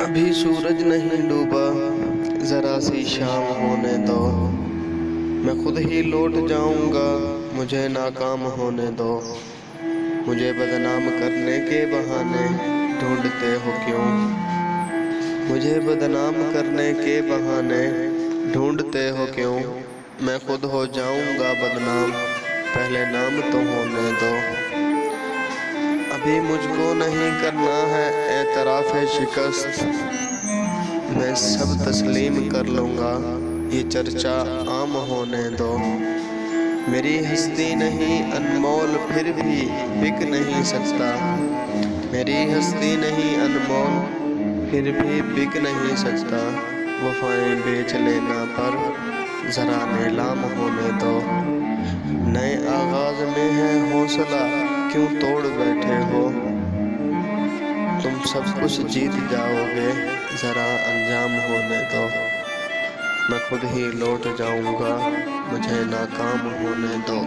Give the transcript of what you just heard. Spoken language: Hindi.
अभी सूरज नहीं डूबा, जरा सी शाम होने दो। मैं खुद ही लौट जाऊंगा, मुझे नाकाम होने दो। मुझे बदनाम करने के बहाने ढूंढते हो क्यों? मुझे बदनाम करने के बहाने ढूंढते हो क्यों? मैं खुद हो जाऊंगा बदनाम, पहले नाम तो होने दो। अभी मुझको नहीं करना है एतराफ़ शिकस्त, मैं सब तस्लीम कर लूँगा, ये चर्चा आम होने दो। मेरी हस्ती नहीं अनमोल फिर भी बिक नहीं सकता, मेरी हस्ती नहीं अनमोल फिर भी बिक नहीं सकता। वफ़ाएं बेच लेना पर ज़रा नीलाम होने दो। नए आगाज़ में है हौसला, क्यों तोड़ बैठे हो? तुम सब कुछ जीत जाओगे, ज़रा अंजाम होने दो। मैं खुद ही लौट जाऊंगा, मुझे नाकाम होने दो।